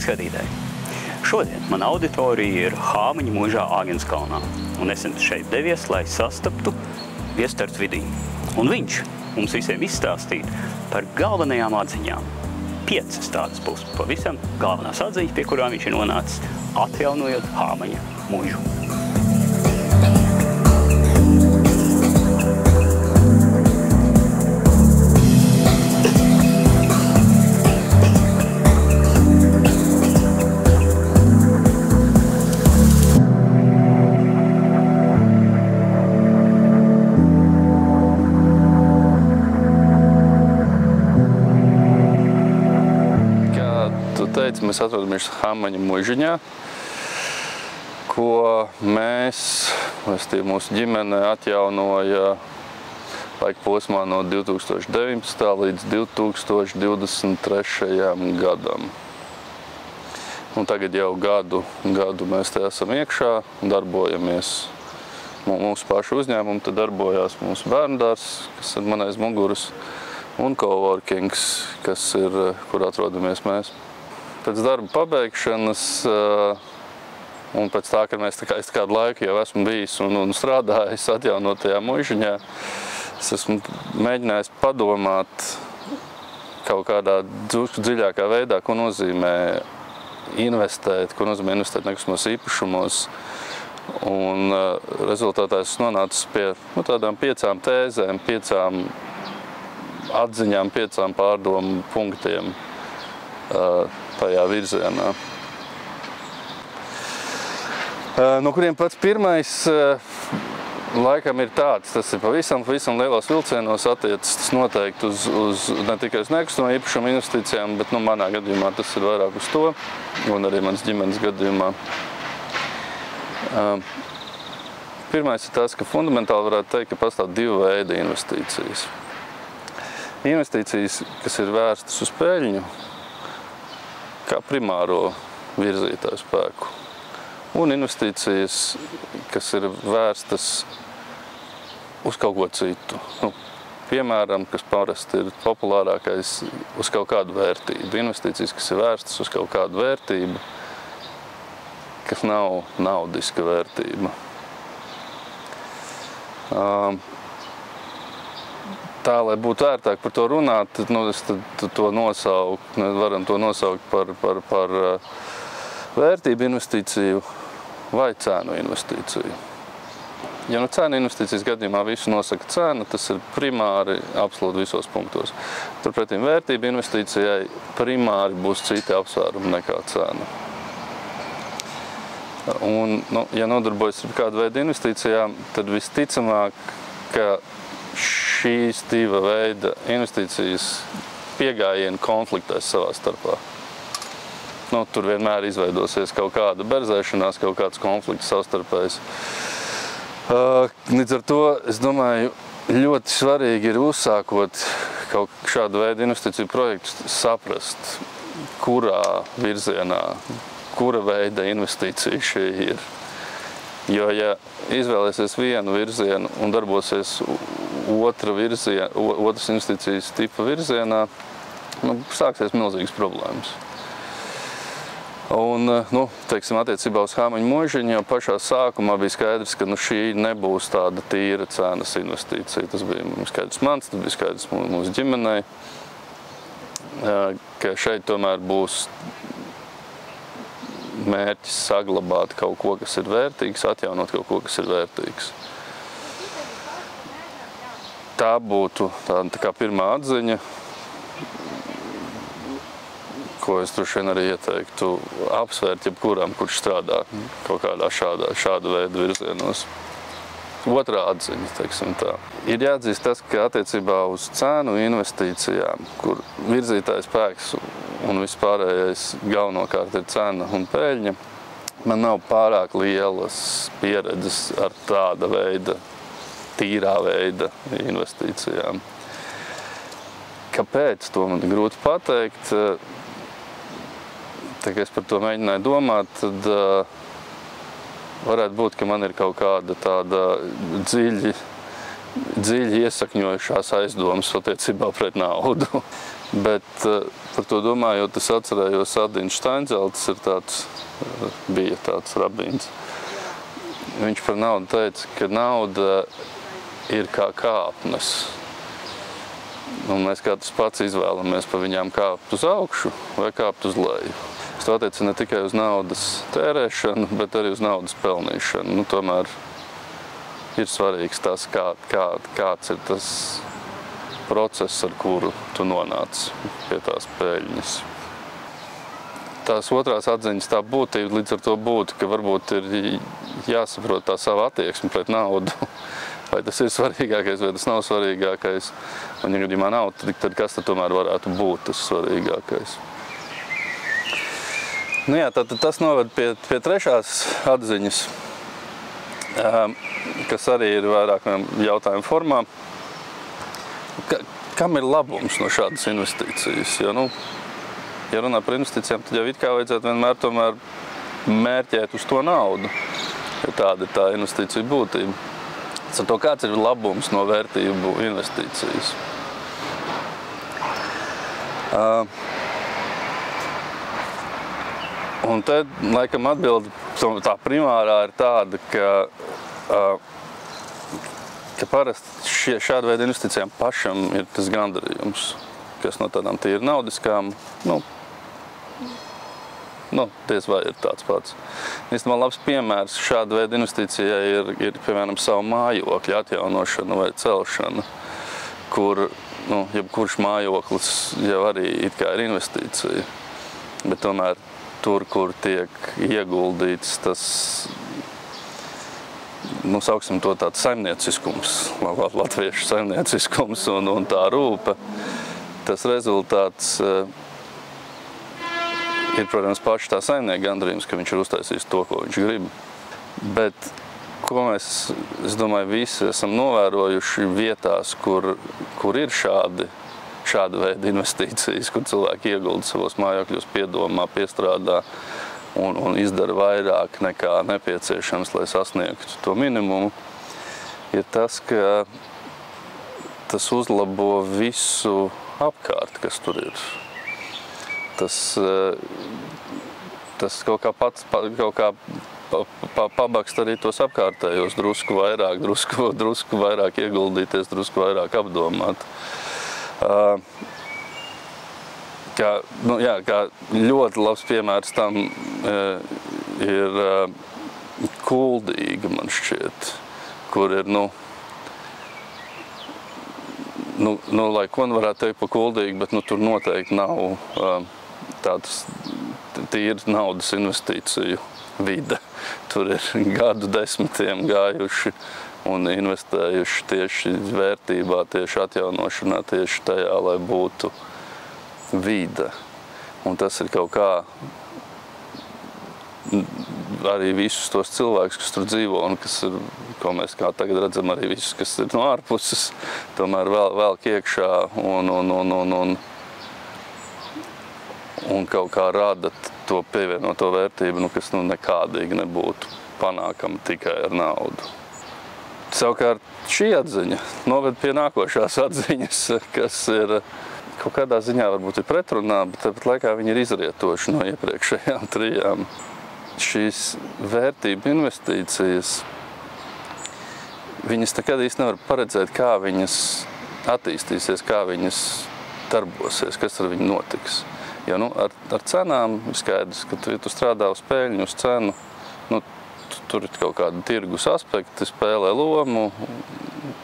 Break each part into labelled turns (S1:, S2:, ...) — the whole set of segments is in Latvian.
S1: skatītāji! Šodien mana auditorija ir Hāmaņu muižā Āgenskalnā, un es šeit devies, lai sastaptu Viestartu Vidī. Un viņš mums visiem izstāstīja par galvenajām atziņām. 5 tādas būs pavisam galvenās atziņas, pie kurām viņš ir nonācis, atjaunojot Hāmaņu muižu.
S2: Mēs atrodamies Hāmaņu muižiņā, ko mēs, mūsu ģimene atjaunoja laika posmā no 2019. līdz 2023. gadam. Un tagad jau gadu mēs te esam iekšā, darbojamies mūsu pašu uzņēmumu, te darbojās mūsu bērndārs, kas ir man aiz muguras, un coworkings, kur atrodamies mēs. Pēc darba pabeigšanas un pēc tā, ka es kādu laiku jau esmu bijis un strādājis atjaunotajā muižiņā, es esmu mēģinājis padomāt kaut kādā dziļākā veidā, ko nozīmē investēt nekustamos īpašumos. Un rezultātā es nonācu pie tādām 5 tēzēm, 5 atziņām, 5 pārdomu punktiem tajā virzienā. No kuriem pats pirmais laikam ir tāds, tas ir pavisam lielos vilcienos attiecas, tas noteikti uz ne tikai uz nekustamo īpašumu investīcijām, bet manā gadījumā tas ir vairāk uz to, un arī manas ģimenes gadījumā. Pirmais ir tas, ka fundamentāli varētu teikt, ka pastāv 2 veidi investīcijas. Investīcijas, kas ir vērstas uz peļņu, kā primāro virzītāju spēku, un investīcijas, kas ir vērstas uz kaut ko citu. Piemēram, kas parasti ir populārākais, uz kaut kādu vērtību. Investīcijas, kas ir vērstas uz kaut kādu vērtību, kas nav naudiska vērtība. Tā, lai būtu ērtāk par to runāt, varam to nosaukt par vērtību investīciju vai cēnu investīciju. Ja cēnu investīcijas gadījumā visu nosaka cena, tas ir primāri absolūti visos punktos. Turpretim vērtību investīcijai primāri būs citi apsvērumi nekā cena. Un, ja nodarbojas ar kādu veidu investīcijām, tad visticamāk, ka šīs 2 veida investīcijas piegājieni konfliktēs savā starpā. Tur vienmēr izveidosies kaut kāda berzēšanās, kaut kāds konflikts savstarpējs. Līdz ar to, es domāju, ļoti svarīgi ir uzsākot kaut šādu veidu investīciju projektu saprast, kurā virzienā, kura veida investīcija šī ir. Jo, ja izvēlēsies vienu virzienu un darbosies otras investīcijas tipa virzienā, sāksies milzīgas problēmas. Un, attiecībā uz Hāmaņu muižiņu jau pašā sākumā bija skaidrs, ka šī nebūs tāda tīra cenas investīcija. Tas bija skaidrs mans, tas bija skaidrs mūsu ģimenei, ka šeit tomēr būs mērķis saglabāt kaut ko, kas ir vērtīgs, atjaunot kaut ko, kas ir vērtīgs. Tā būtu tāda kā pirmā atziņa, ko es droši vien arī ieteiktu apsvērt jebkuram, kurš strādā kaut kādā šāda veida virzienos. Otrā atziņa, teiksim tā. Ir jāatzīst tas, ka attiecībā uz cēnu investīcijām, kur virzītājs spēks un vispārējais galvenokārt ir cena un peļņa, man nav pārāk lielas pieredzes ar tāda veida, tīrā veida investīcijām. Kāpēc? To man grūti pateikt. Tā kā es par to mēģināju domāt, tad varētu būt, ka man ir kaut kāda tāda dziļi iesakņojušās aizdomas attiecībā pret naudu. Bet par to domājot, es atcerējos Adins Steinzelts, bija tāds rabīns. Viņš par naudu teica, ka nauda ir kā kāpnes. Un mēs katrs pats izvēlamies pa viņām kāpt uz augšu vai kāpt uz leju. Es to attiecu ne tikai uz naudas tērēšanu, bet arī uz naudas pelnīšanu. Tomēr ir svarīgs tas, kāds ir tas process, ar kuru tu nonāc pie tās peļņas. Tās otrās atziņas tā būtība līdz ar to būtu, ka varbūt ir jāsaprot tā sava attieksme pret naudu. Vai tas ir svarīgākais, vai tas nav svarīgākais. Un, ja gadījumā nav, tad kas tad tomēr varētu būt tas svarīgākais? Tad tas noved pie trešās atziņas, kas arī ir vairāk jautājumu formā. Kam ir labums no šādas investīcijas? Ja runā par investīcijām, tad jau it kā vajadzētu vienmēr tomēr mērķēt uz to naudu, ja tāda ir tā investīcija būtība. Ar to kāds ir labums no vērtību investīcijas? Un te, laikam, atbilde tā primārā ir tāda, ka parasti šāda veida investīcijām pašam ir tas gandarījums, kas no tādām tīri naudiskām, diez vai ir tāds pats. Īstenībā labs piemērs šāda veida investīcijai ir piemēram, savu mājokļa atjaunošana vai celšana, kur jebkurš mājoklis jau arī it kā ir investīcija, bet tomēr tur, kur tiek ieguldīts tas, sauksim to tāds saimnieciskums, latviešu saimnieciskums un tā rūpe, tas rezultāts ir, protams, paši tā saimnieka gandarījums, ka viņš ir uztaisījis to, ko viņš grib. Bet ko mēs, es domāju, visi esam novērojuši vietās, kur ir šāda veida investīcijas, kur cilvēki iegulda savos mājokļos, piedomā, piestrādā un izdara vairāk nekā nepieciešams, lai sasniegtu to minimumu, ir tas, ka tas uzlabo visu apkārt, kas tur ir. Tas kaut kā pabakst arī tos apkārtējos drusku vairāk ieguldīties, drusku vairāk apdomāt. Kā ļoti labs piemērs tam ir Kuldīga, man šķiet, kur ir, lai ko varētu teikt par Kuldīgu, bet tur noteikti nav tāds tīri naudas investīciju vide. Tur ir gadu desmitiem gājuši un investējuši tieši vērtībā, tieši atjaunošanā, tieši tajā, lai būtu vide. Un tas ir kaut kā arī visus tos cilvēkus, kas tur dzīvo un kas ir, ko mēs kā tagad redzam, arī visus, kas ir no ārpuses, tomēr velk iekšā un kaut kā rada to pievienoto vērtību, kas nekādīgi nebūtu panākama tikai ar naudu. Savukārt šī atziņa noved pie nākošās atziņas, kas ir kaut kādā ziņā varbūt ir pretrunā, bet tāpat laikā viņi ir izrietoši no iepriekšējām trijām. Šīs vērtību investīcijas, viņas nekad īsti nevar paredzēt, kā viņas attīstīsies, kā viņas darbosies, kas ar viņu notiks. Jo ar cenām ir skaidrs, ka ja tu strādā uz peļņu, uz cenu, tur ir kaut kādi tirgus aspekti, spēlē lomu,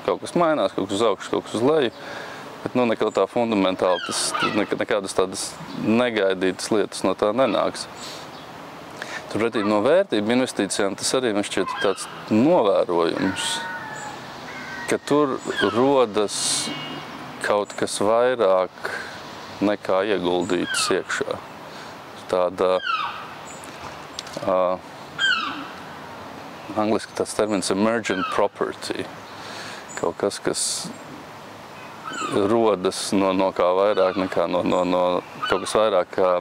S2: kaut kas mainās, kaut kas uz augšu, kaut kas uz leju, bet nekad tā fundamentāli, nekādas tādas negaidītas lietas no tā nenāks. Turpretī no vērtību investīcijām tas arī man šķiet tāds novērojums, ka tur rodas kaut kas vairāk nekā ieguldītas iekšā. Tāda, angliski tāds termins emergent property, kaut kas, kas rodas no kā vairāk nekā kaut kas vairāk kā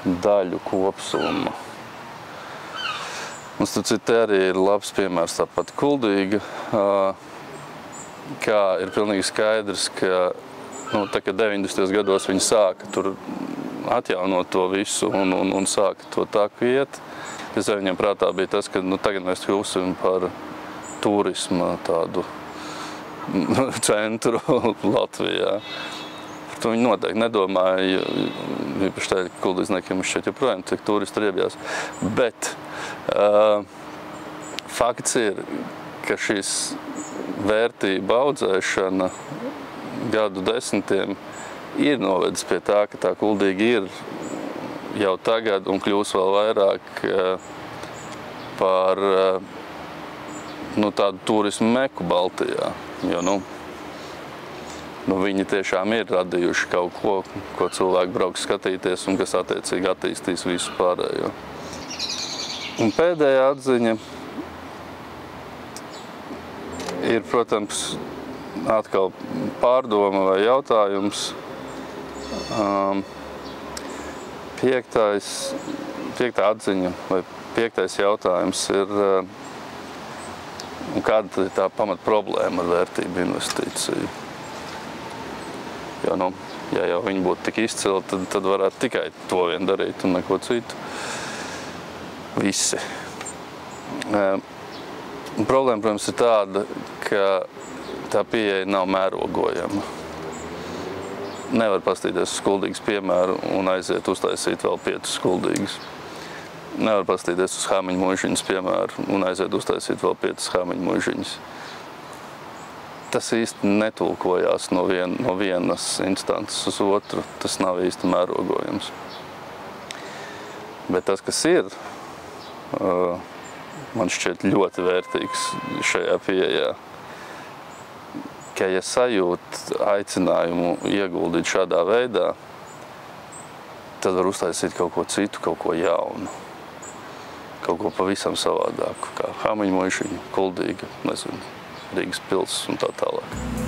S2: daļu kopsumma. Un te arī ir labs piemērs tāpat Kuldīga, kā ir pilnīgi skaidrs, ka tā kā 90. gados viņi sāka tur atjaunot to visu un sāka to taku iet. Es viņiem prātā bija tas, ka tagad mēs kļūsim par turisma tādu centru Latvijā. Par to viņi noteikti nedomāja, īpaši tādēļ, ka kuldīzniekiem šķiet joprojām cik turisti riebjās. Bet fakts ir, ka šis vērtība audzēšana gadu desmitiem ir novedis pie tā, ka tā Kuldīga ir jau tagad un kļūs vēl vairāk par tādu turismu meku Baltijā. Jo, viņi tiešām ir radījuši kaut ko cilvēki brauks skatīties un kas attiecīgi attīstīs visu pārējo. Un pēdējā atziņa ir, protams, atkal pārdoma vai jautājums. Piektā atziņa vai piektais jautājums ir, kāda ir tā pamat problēma ar vērtību investīciju. Jo, ja jau viņi būtu tik izcili, tad varētu tikai to vien darīt un neko citu. Visi. Problēma, protams, ir tāda, ka tā pieeja nav mērogojama. Nevar pastīties uz Kuldīgas piemēru un aiziet uztaisīt vēl 5 Kuldīgas. Nevar pastīties uz Hāmiņu muižiņas piemēru un aiziet uztaisīt vēl 5 Hāmiņu muižiņas. Tas īsti netulkojās no vienas instances uz otru. Tas nav īsti mērogojams. Bet tas, kas ir, man šķiet ļoti vērtīgs šajā pieejā, ka, ja sajūt aicinājumu ieguldīt šādā veidā, tad var uztaisīt kaut ko citu, kaut ko jaunu. Kaut ko pavisam savādāku, kā Hāmiņu muižiņa, Kuldīga, nezinu, Rīgas pils un tā tālāk.